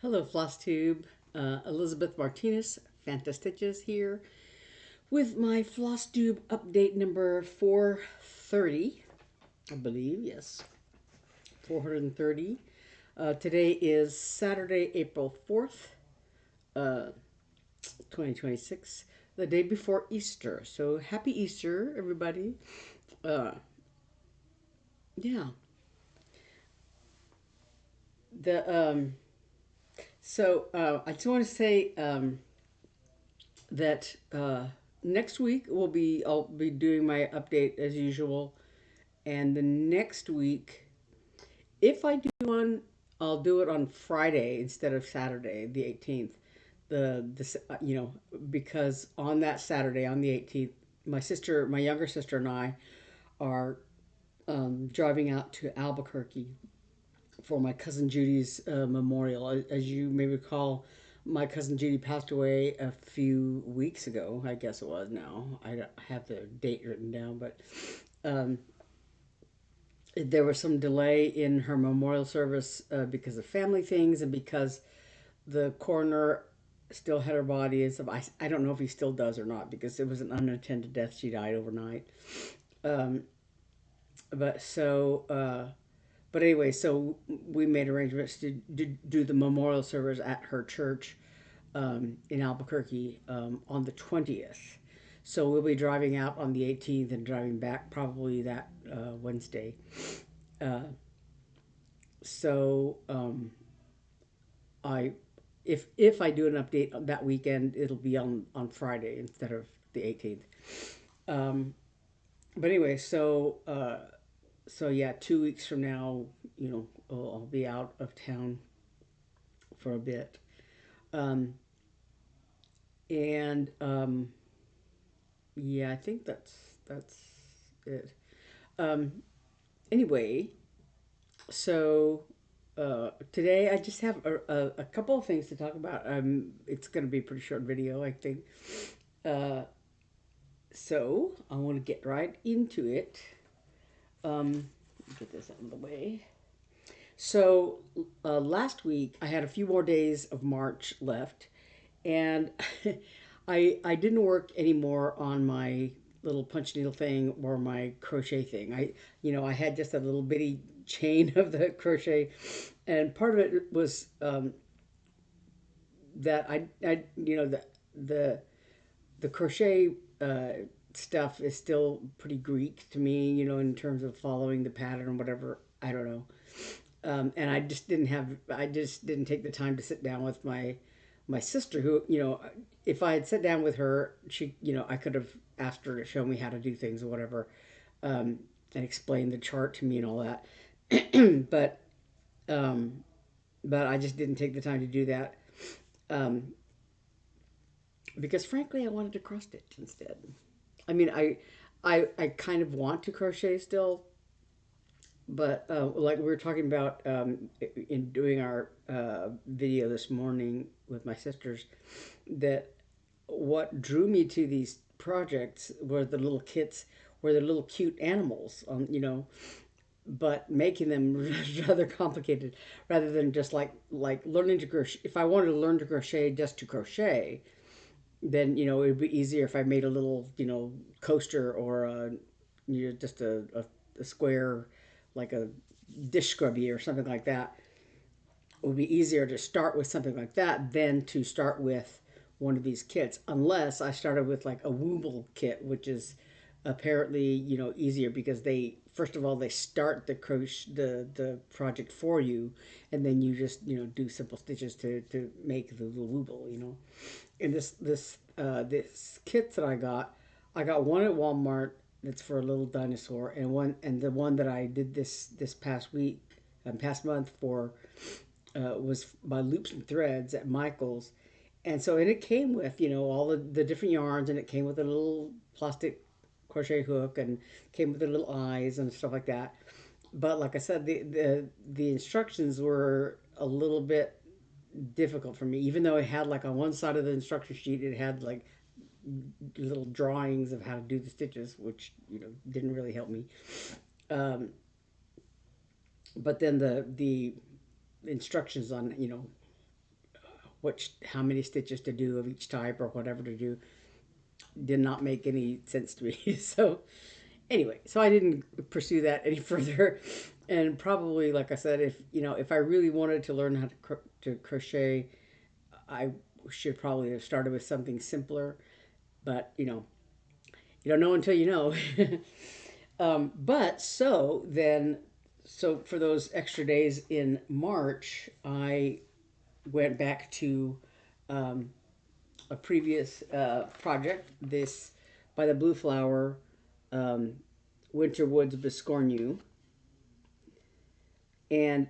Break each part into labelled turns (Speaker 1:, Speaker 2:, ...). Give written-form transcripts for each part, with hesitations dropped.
Speaker 1: Hello, Flosstube. Elizabeth Martinez, phantastitches here with my Flosstube update number 430, I believe. Yes, 430. Today is Saturday, April 4th, uh, 2026, the day before Easter. So happy Easter, everybody. Uh, yeah. The I just want to say that next week I'll be doing my update as usual, and the next week, if I do one, I'll do it on Friday instead of Saturday, the 18th. Because on that Saturday, on the 18th, my younger sister, and I are driving out to Albuquerque for my cousin Judy's memorial. As you may recall, my cousin Judy passed away a few weeks ago. I guess it was now. I don't have the date written down, but um, there was some delay in her memorial service because of family things and because the coroner still had her body and stuff. I don't know if he still does or not because it was an unattended death. She died overnight. Um, but so But anyway, so we made arrangements to do the memorial service at her church in Albuquerque on the 20th. So we'll be driving out on the 18th and driving back probably that Wednesday. Uh, so I, if I do an update that weekend, it'll be on Friday instead of the 18th. Um, but anyway, so yeah, 2 weeks from now, I'll be out of town for a bit. Um, and Yeah, I think that's it. Um, anyway, so today I just have a couple of things to talk about. It's going to be a pretty short video, I think. Uh, so I want to get right into it. Get this out of the way. So last week I had a few more days of March left, and I didn't work anymore on my little punch needle thing or my crochet thing. I had just a little bitty chain of the crochet, and part of it was that the the crochet stuff is still pretty Greek to me, in terms of following the pattern or whatever. I don't know. And I just didn't take the time to sit down with my sister, who, if I had sat down with her, I could have asked her to show me how to do things or whatever, and explain the chart to me and all that. but um, but I just didn't take the time to do that, um, because frankly, I wanted to cross stitch instead. I mean, I kind of want to crochet still, but like we were talking about in doing our video this morning with my sisters, that what drew me to these projects were the little kits, were the little cute animals, but making them rather complicated, rather than just like learning to crochet. If I wanted to learn to crochet just to crochet, then it would be easier if I made a little coaster, or just a square, like a dish scrubby or something like that. It would be easier to start with something like that than to start with one of these kits, unless I started with like a Wooble kit, which is apparently easier, because they, first of all, they start the project for you, and then you just do simple stitches to make the little Wooble. And this kit that I got one at Walmart that's for a little dinosaur, and the one that I did this past week and past month for was by Loops and Threads at Michael's. And it came with all the different yarns, and it came with a little plastic crochet hook, and came with the little eyes and stuff like that. But like I said, the instructions were a little bit difficult for me, even though it had, like, on one side of the instruction sheet, it had like little drawings of how to do the stitches, which didn't really help me. um, but then the instructions on how many stitches to do of each type or whatever to do did not make any sense to me. So anyway, so I didn't pursue that any further. And probably, like I said, if I really wanted to learn how to crochet, I should probably have started with something simpler. But you don't know until you know. But so for those extra days in March, I went back to um, a previous project, this by the Blue Flower um, Winter Woods Biscornu. And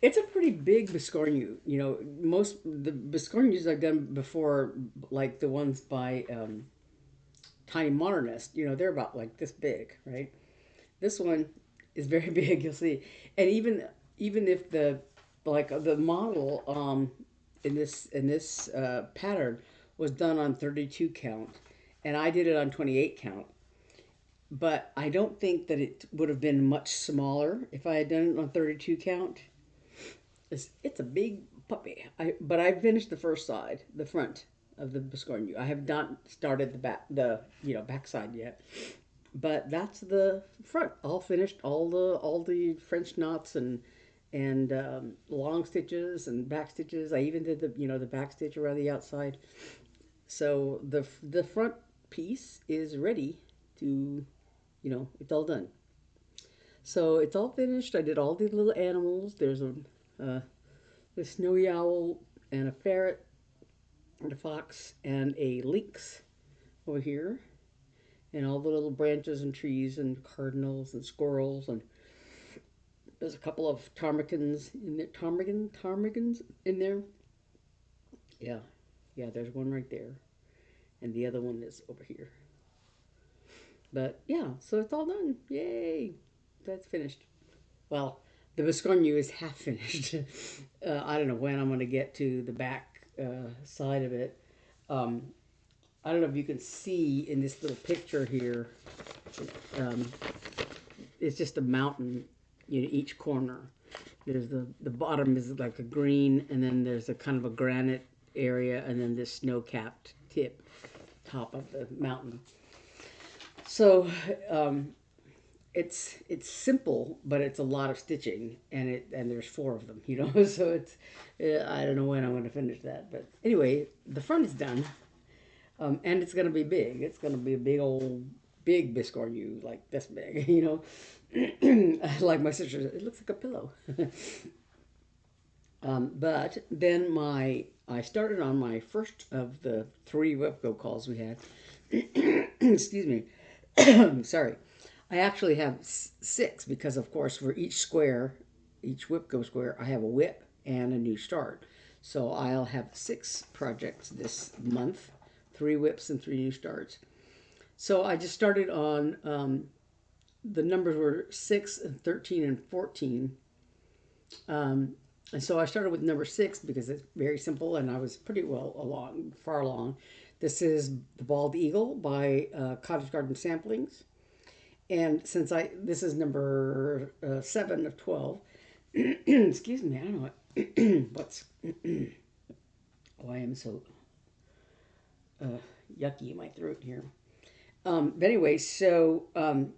Speaker 1: it's a pretty big Biscornu. Most the Biscornus I've done before, like the ones by Tiny Modernist, they're about like this big, right? This one is very big. You'll see, and even if the model in this pattern was done on 32 count, and I did it on 28 count. But I don't think that it would have been much smaller if I had done it on 32 count. It's a big puppy. But I finished the first side, the front of the Biscornu. I have not started back side yet. But that's the front, all finished, all the French knots and long stitches and back stitches. I even did the back stitch around the outside. So the front piece is ready to, it's all done. So it's all finished. I did all the little animals. There's a snowy owl and a ferret and a fox and a lynx over here, and all the little branches and trees and cardinals and squirrels, and there's a couple of ptarmigans in there. Ptarmigans in there. Yeah, yeah. There's one right there, and the other one is over here. But yeah, so it's all done. Yay! That's finished. Well, the Biscornu is half finished. I don't know when I'm going to get to the back side of it. Um, I don't know if you can see in this little picture here. Um, it's just a mountain, each corner. There's the bottom is like a green, and then there's a kind of a granite area, and then this snow-capped top of the mountain. So it's simple, but it's a lot of stitching, and there's 4 of them, So it's I don't know when I'm going to finish that, but anyway, the front is done, and it's going to be big. It's going to be a big Biscornu, like this big, Like my sister, it looks like a pillow. But then I started on my first of the 3 WIPGO calls we had. Excuse me. Sorry. I actually have 6 because, of course, for each WIPGO square, I have a WIP and a new start. So I'll have 6 projects this month, 3 WIPs and 3 new starts. So I just started on, the numbers were 6 and 13 and 14. And so I started with number 6 because it's very simple and I was pretty far along. This is The Bald Eagle by Cottage Garden Samplings. And since this is number 7 of 12, excuse me, I don't know what's, I am so yucky in my throat here. But anyway, so I'm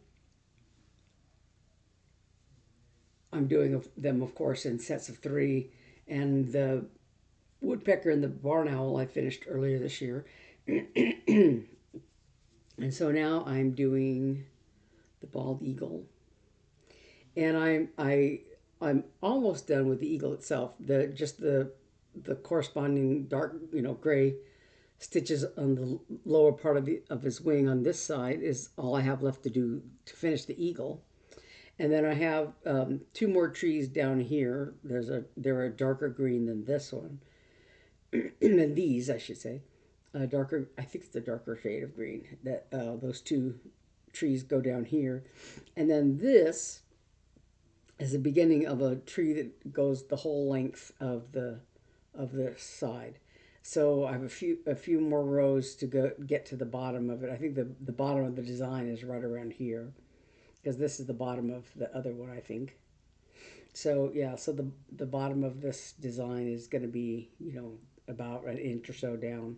Speaker 1: doing them, of course, in sets of 3, and the woodpecker and the barn owl I finished earlier this year. And so now I'm doing the bald eagle, and I'm almost done with the eagle itself. The corresponding dark, gray stitches on the lower part of his wing on this side is all I have left to do to finish the eagle. And then I have 2 more trees down here. They're a darker green than this one, than these, I should say. Darker, I think it's a darker shade of green. That those 2 trees go down here, and then this is the beginning of a tree that goes the whole length of the side. So I have a few more rows to get to the bottom of it. I think the bottom of the design is right around here, because this is the bottom of the other one, I think. So yeah, so the bottom of this design is going to be, about an inch or so down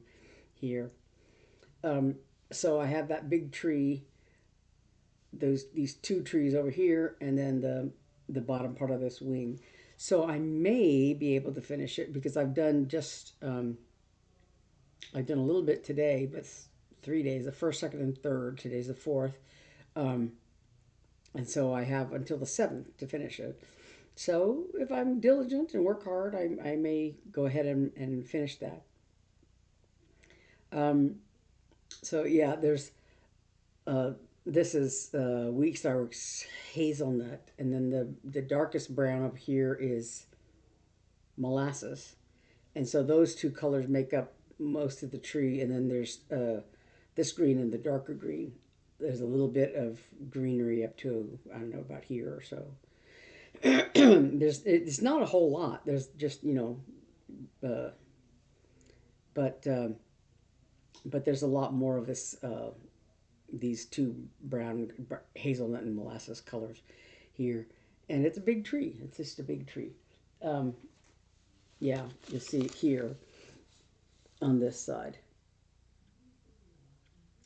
Speaker 1: here. Um, so I have that big tree, these two trees over here, and then the bottom part of this wing. So I may be able to finish it because I've done a little bit today, but 3 days, the first, second, and third. Today's the fourth. Um, and so I have until the 7th to finish it. So if I'm diligent and work hard, I may go ahead and finish that. Um, so yeah, there's uh, this is Wheat Starworks hazelnut, and then the darkest brown up here is molasses, and so those two colors make up most of the tree. And then there's this green and the darker green. There's a little bit of greenery up to, I don't know, about here or so. It's not a whole lot. There's just, uh, but but there's a lot more of this these two brown hazelnut and molasses colors here, and it's a big tree. It's just a big tree. Um, yeah, you'll see it here on this side.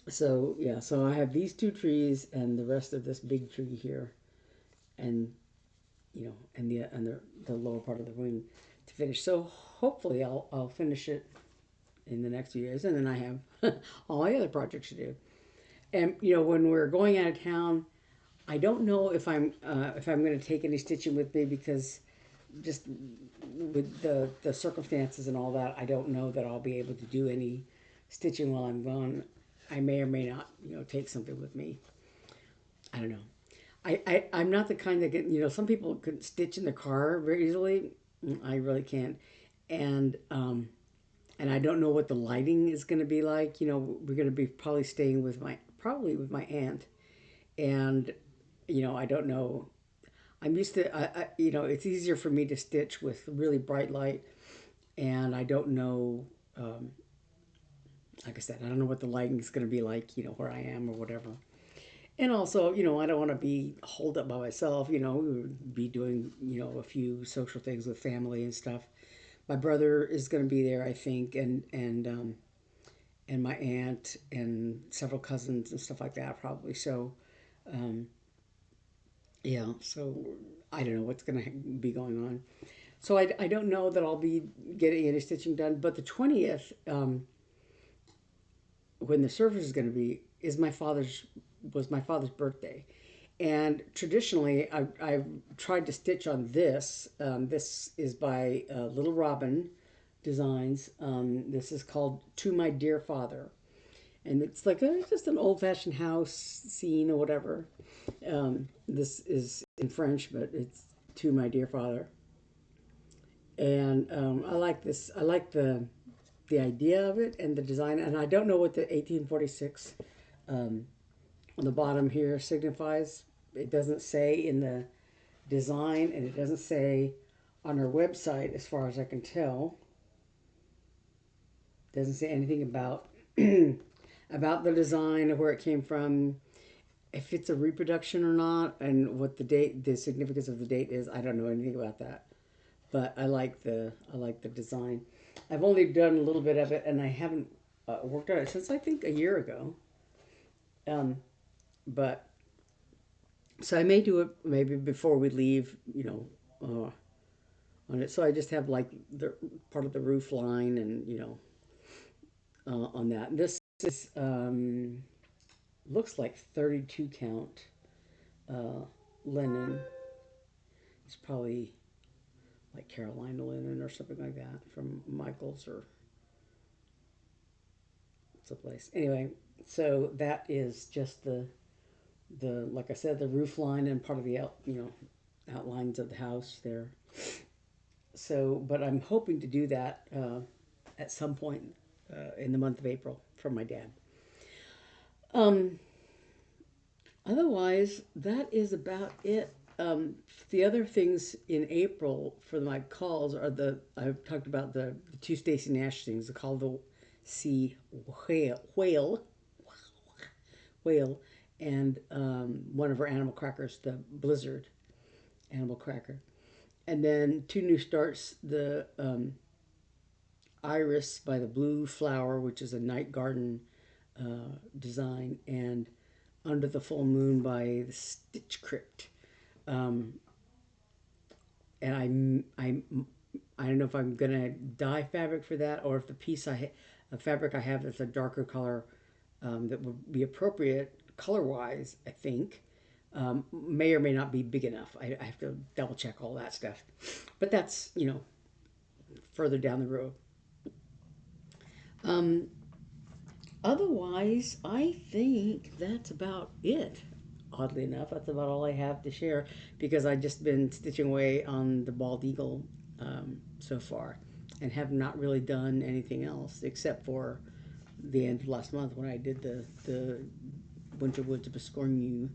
Speaker 1: So yeah, so I have these two trees and the rest of this big tree here, and the lower part of the wing to finish. So hopefully I'll finish it in the next few years, and then I have all my other projects to do. And when we're going out of town, I don't know if I'm going to take any stitching with me, because just with the circumstances and all that, I don't know that I'll be able to do any stitching while I'm gone. I may or may not, take something with me. I don't know. I'm not the kind that some people could stitch in the car very easily. I really can't. And and I don't know what the lighting is going to be like. We're going to be probably staying with my aunt, and I don't know. I'm used to it's easier for me to stitch with really bright light, and I don't know. Like I said, I don't know what the lighting is going to be like. Where I am or whatever. And also, I don't want to be holed up by myself. We would be doing, a few social things with family and stuff. My brother is going to be there, I think, and my aunt and several cousins and stuff like that, probably. So, um, yeah. So I don't know what's going to be going on. So I don't know that I'll be getting any stitching done. But the 20th, when the service is going to be, was my father's birthday. And traditionally, I've tried to stitch on this. This is by Little Robin Designs. This is called "To My Dear Father," and it's like just an old-fashioned house scene or whatever. This is in French, but it's "To My Dear Father," and I like this. I like the idea of it and the design. And I don't know what the 1846 on the bottom here signifies. It doesn't say in the design, and it doesn't say on our website, as far as I can tell. It doesn't say anything about about the design or where it came from, if it's a reproduction or not, and what the significance of the date is. I don't know anything about that, but I like the design. I've only done a little bit of it, and I haven't worked on it since, I think, a year ago. Um, but so I may do it maybe before we leave, on it. So I just have like the part of the roof line, and on that. This is looks like 32 count uh, linen. It's probably like Carolina linen or something like that from Michael's or someplace. Anyway, so that is just the like I said, the roof line and part of the outlines of the house there. So, but I'm hoping to do that at some point in the month of April for my dad. Um, Otherwise, that is about it. The other things in April for my calls are I've talked about the two Stacy Nash things, the Call of the Sea whale, and one of her animal crackers, the Blizzard animal cracker. And then two new starts, the Iris by the Blue Flower, which is a night garden design, and Under the Full Moon by the Stitch Crypt. Um, and I don't know if I'm gonna dye fabric for that, or if the the fabric I have that's a darker color that would be appropriate color wise. I think may or may not be big enough. I have to double check all that stuff, but that's further down the road. Um, Otherwise, I think that's about it. Oddly enough, that's about all I have to share because I've just been stitching away on the bald eagle so far and have not really done anything else except for the end of last month when I did the Winter Woods Biscornu.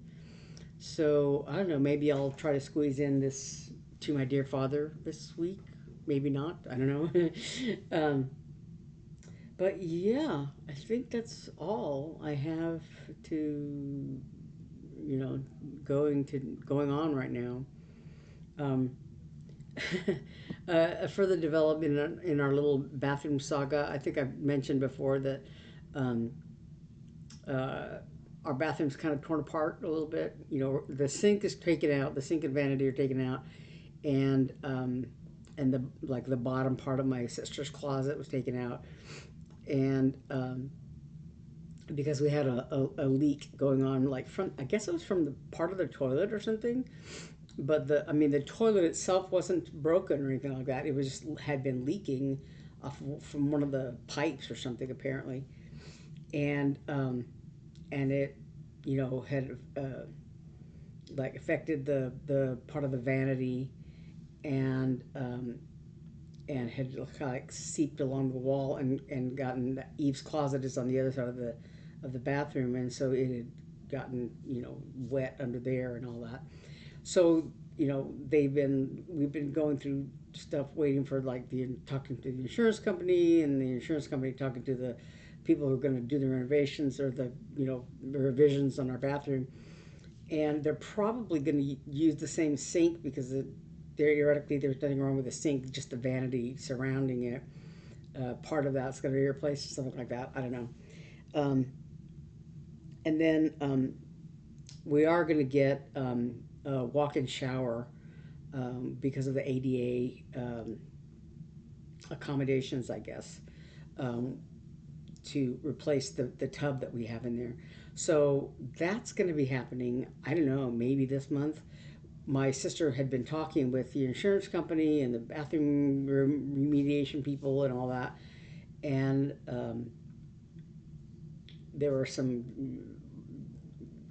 Speaker 1: So I don't know, maybe I'll try to squeeze in this To My Dear Father this week. Maybe not. I don't know. But yeah, I think that's all I have to, you know, going on right now. Um, a further development in our little bathroom saga. I think I've mentioned before that um, uh, our bathroom's kind of torn apart a little bit. You know, the sink is taken out, the sink and vanity are taken out, and the bottom part of my sister's closet was taken out, and because we had a leak going on, like from, I guess it was from the part of the toilet or something. But the toilet itself wasn't broken or anything like that. It was just had been leaking off from one of the pipes or something apparently, and it, had like affected the part of the vanity, and had kind of like seeped along the wall, and gotten, Eve's closet is on the other side of the bathroom, and so it had gotten wet under there and all that. So we've been going through stuff, waiting for like the talking to the insurance company, and the insurance company talking to the people who are going to do the renovations, or the revisions on our bathroom, and they're probably going to use the same sink because theoretically there's nothing wrong with the sink, just the vanity surrounding it. Part of that's going to be replaced or something like that. I don't know. Um, and then we are going to get a walk-in shower because of the ADA accommodations, I guess, um, to replace the tub that we have in there. So that's going to be happening, I don't know, maybe this month. My sister had been talking with the insurance company and the bathroom remediation people and all that. And there were some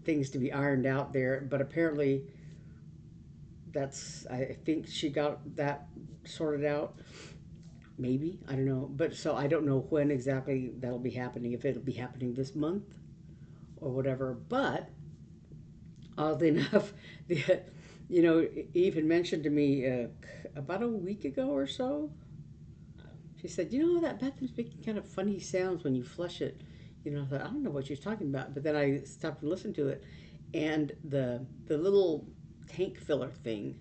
Speaker 1: things to be ironed out there, but apparently I think she got that sorted out. Maybe, I don't know, but so I don't know when exactly that'll be happening, if it'll be happening this month or whatever. But oddly enough, the Eve had mentioned to me about a week ago or so. She said, that bathroom's making kind of funny sounds when you flush it. I thought, I don't know what she's talking about, but then I stopped and listened to it, and the little tank filler thing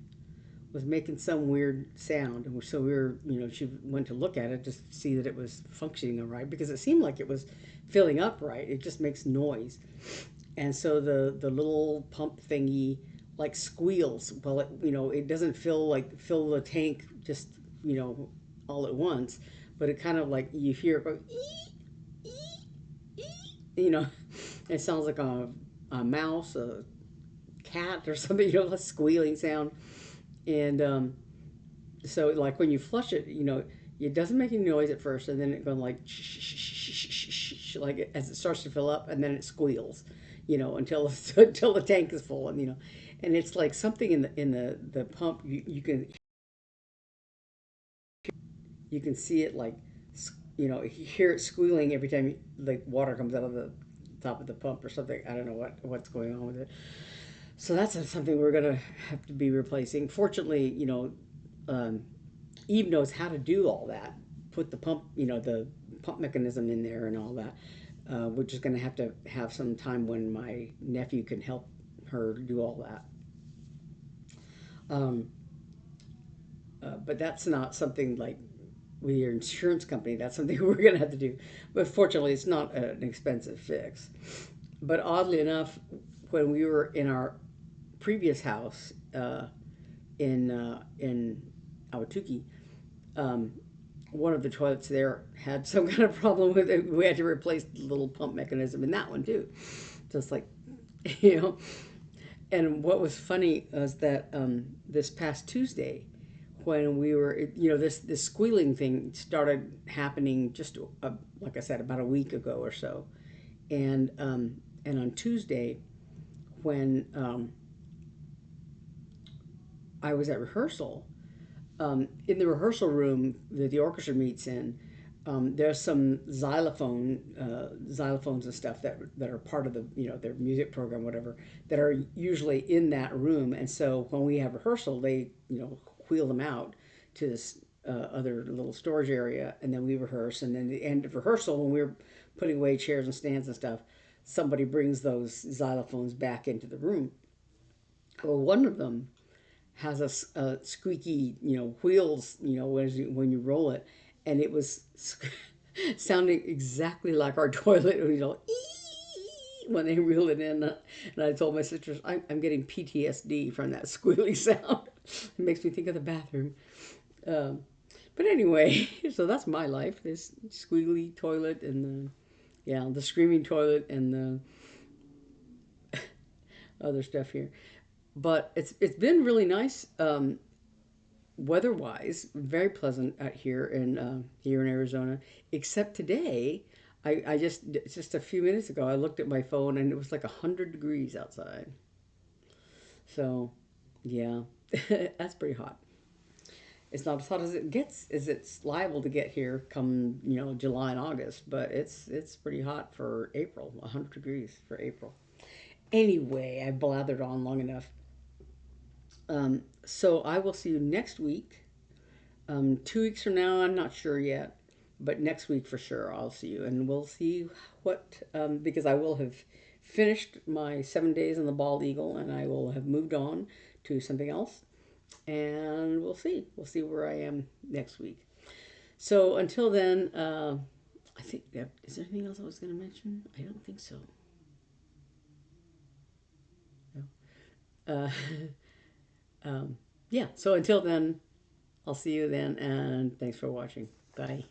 Speaker 1: was making some weird sound, and so we were, she went to look at it just to see that it was functioning all right, because it seemed like it was filling up right. It just makes noise, and so the little pump thingy like squeals. Well, it doesn't fill the tank just all at once, but it kind of like you hear it go ee, ee, ee, it sounds like a mouse, a cat, or something, a squealing sound. And so like when you flush it, it doesn't make any noise at first, and then it goes like shh, shh, shh, shh, shh, shh, like as it starts to fill up, and then it squeals, until until the tank is full, and it's like something in the pump. You can see it, like, you hear it squealing every time like water comes out of the top of the pump or something. I don't know what's going on with it. So that's something we're gonna have to be replacing. Fortunately, um, Eve knows how to do all that. Put the pump, the pump mechanism in there and all that. We're just going to have some time when my nephew can help her do all that. Um, but that's not something like with your insurance company. That's something we're going to have to do. But fortunately, it's not an expensive fix. But oddly enough, when we were in our previous house in Awatuki, um, one of the toilets there had some kind of problem with it. We had to replace the little pump mechanism in that one too. Just like, you know. And what was funny was that this past Tuesday, when we were, this squealing thing started happening just, like I said, about a week ago or so. And on Tuesday, when I was at rehearsal, in the rehearsal room that the orchestra meets in, there's some xylophones and stuff that are part of the their music program, whatever, that are usually in that room. And so when we have rehearsal, they wheel them out to this other little storage area, and then we rehearse. And then the end of rehearsal, when we're putting away chairs and stands and stuff, somebody brings those xylophones back into the room. Well, one of them has a squeaky, wheels, when you roll it, and it was sounding exactly like our toilet, when they reel it in. And I told my sisters, I'm getting PTSD from that squealy sound. It makes me think of the bathroom. Um, but anyway, so that's my life: this squealy toilet and the screaming toilet and the other stuff here. But it's been really nice. Weather-wise, very pleasant out here in Arizona. Except today, I just a few minutes ago, I looked at my phone and it was like 100 degrees outside. So, yeah, that's pretty hot. It's not as hot as it gets, as it's liable to get here come July and August, but it's pretty hot for April. 100 degrees for April. Anyway, I blathered on long enough. So I will see you next week. 2 weeks from now, I'm not sure yet, but next week for sure I'll see you, and we'll see what because I will have finished my 7 days in the bald eagle, and I will have moved on to something else, and we'll see where I am next week. So until then, I think is there anything else I was going to mention? I don't think so. No. Yeah. So until then, I'll see you then, and thanks for watching. Bye.